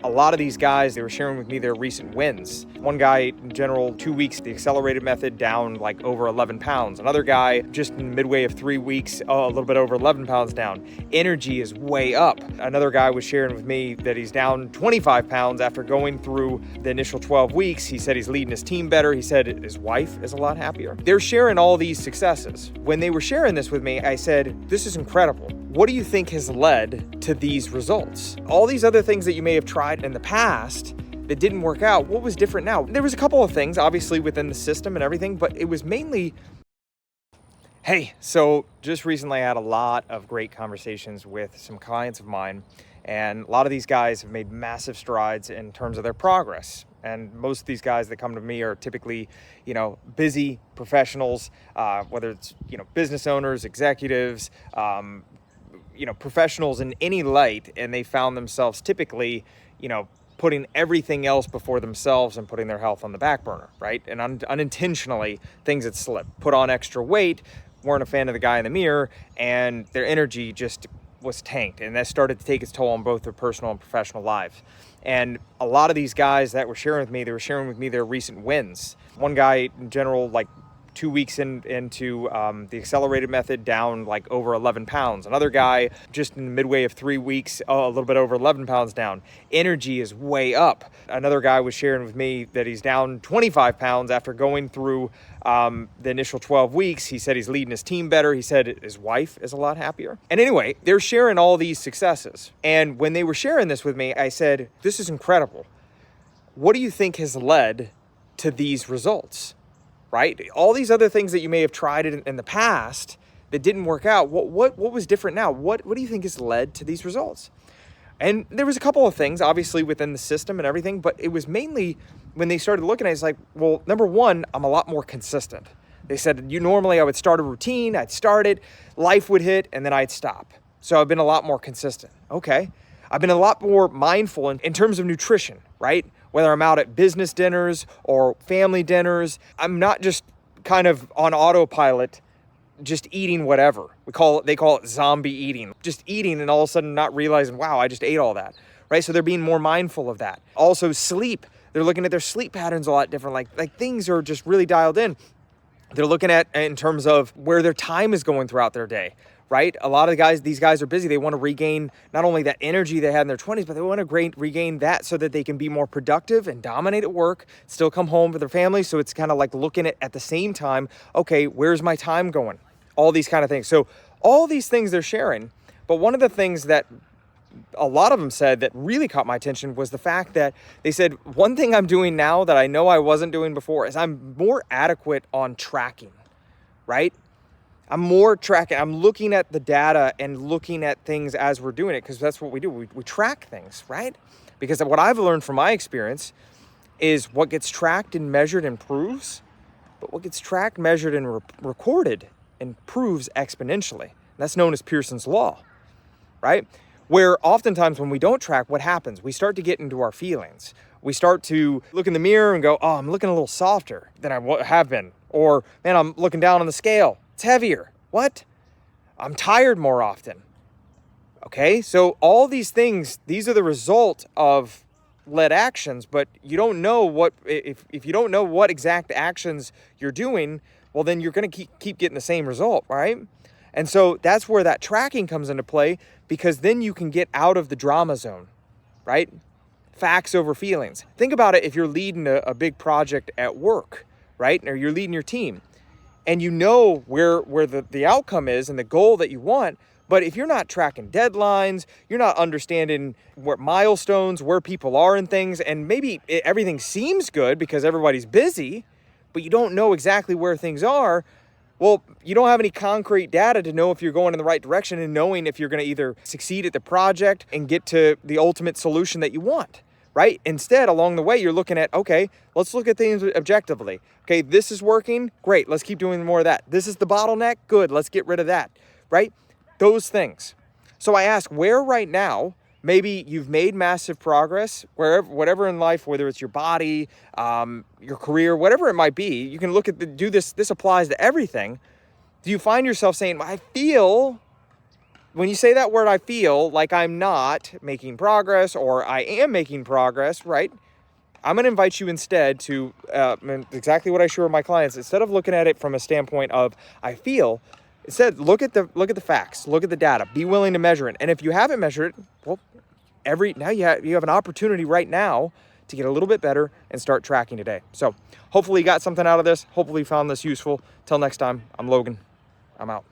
A lot of these guys, they were sharing with me their recent wins. One guy, in general, 2 weeks, the accelerated method, down like over 11 pounds. Another guy, just in midway of 3 weeks, a little bit over 11 pounds down. Energy is way up. Another guy was sharing with me that he's down 25 pounds after going through the initial 12 weeks. He said he's leading his team better. He said his wife is a lot happier. They're sharing all these successes. When they were sharing this with me, I said, this is incredible. What do you think has led to these results? All these other things that you may have tried in the past that didn't work out, what was different now? There was a couple of things, obviously, within the system and everything, but it was mainly, hey, so just recently I had a lot of great conversations with some clients of mine, and a lot of these guys have made massive strides in terms of their progress. And most of these guys that come to me are typically, busy professionals, whether it's, business owners, executives, professionals in any light, and they found themselves typically, putting everything else before themselves and putting their health on the back burner, right? And unintentionally, things had slipped. Put on extra weight, weren't a fan of the guy in the mirror, and their energy just was tanked. And that started to take its toll on both their personal and professional lives. And a lot of these guys that were sharing with me, they were sharing with me their recent wins. One guy, in general, 2 weeks into the accelerated method, down like over 11 pounds. Another guy, just in the midway of 3 weeks, a little bit over 11 pounds down. Energy is way up. Another guy was sharing with me that he's down 25 pounds after going through the initial 12 weeks. He said he's leading his team better. He said his wife is a lot happier. And anyway, they're sharing all these successes. And when they were sharing this with me, I said, this is incredible. What do you think has led to these results? Right? All these other things that you may have tried in the past that didn't work out, what was different now? What do you think has led to these results? And there was a couple of things, obviously, within the system and everything, but it was mainly when they started looking at it, it's like, well, number one, I'm a lot more consistent. They said, normally I would start a routine, I'd start it, life would hit, and then I'd stop. So I've been a lot more consistent. Okay. I've been a lot more mindful in terms of nutrition, right? Whether I'm out at business dinners or family dinners, I'm not just kind of on autopilot, just eating whatever. They call it zombie eating. Just eating and all of a sudden not realizing, wow, I just ate all that, right? So they're being more mindful of that. Also sleep. They're looking at their sleep patterns a lot different. Like things are just really dialed in. They're looking at in terms of where their time is going throughout their day. Right? A lot of these guys are busy. They want to regain not only that energy they had in their 20s, but they want to regain that so that they can be more productive and dominate at work, still come home to their family. So it's kind of like looking at the same time, okay, where's my time going? All these kind of things. So all these things they're sharing. But one of the things that a lot of them said that really caught my attention was the fact that they said, one thing I'm doing now that I know I wasn't doing before is I'm more adequate on tracking, right? I'm more tracking. I'm looking at the data and looking at things as we're doing it, because that's what we do. We track things, right? Because what I've learned from my experience is what gets tracked and measured improves, but what gets tracked, measured, and recorded improves exponentially. And that's known as Pearson's Law, right? Where oftentimes when we don't track, what happens? We start to get into our feelings. We start to look in the mirror and go, oh, I'm looking a little softer than I have been. Or, man, I'm looking down on the scale. It's heavier. What? I'm tired more often. Okay, so all these things, these are the result of led actions, but you don't know what, if you don't know what exact actions you're doing, well, then you're going to keep getting the same result, right? And so that's where that tracking comes into play, because then you can get out of the drama zone, right? Facts over feelings. Think about it if you're leading a big project at work, right? Or you're leading your team. And you know where the outcome is and the goal that you want, but if you're not tracking deadlines, you're not understanding what milestones, where people are in things, and maybe everything seems good because everybody's busy, but you don't know exactly where things are, well, you don't have any concrete data to know if you're going in the right direction and knowing if you're going to either succeed at the project and get to the ultimate solution that you want. Right? Instead, along the way, you're looking at, okay, let's look at things objectively. Okay, this is working. Great. Let's keep doing more of that. This is the bottleneck. Good. Let's get rid of that. Right? Those things. So I ask, where right now, maybe you've made massive progress, whatever in life, whether it's your body, your career, whatever it might be, you can look at this applies to everything. Do you find yourself saying, I feel when you say that word, I feel like I'm not making progress or I am making progress, right? I'm going to invite you instead to exactly what I share with my clients. Instead of looking at it from a standpoint of I feel, instead look at the facts, look at the data, be willing to measure it. And if you haven't measured it, well, now you have an opportunity right now to get a little bit better and start tracking today. So hopefully you got something out of this. Hopefully you found this useful. Till next time, I'm Logan. I'm out.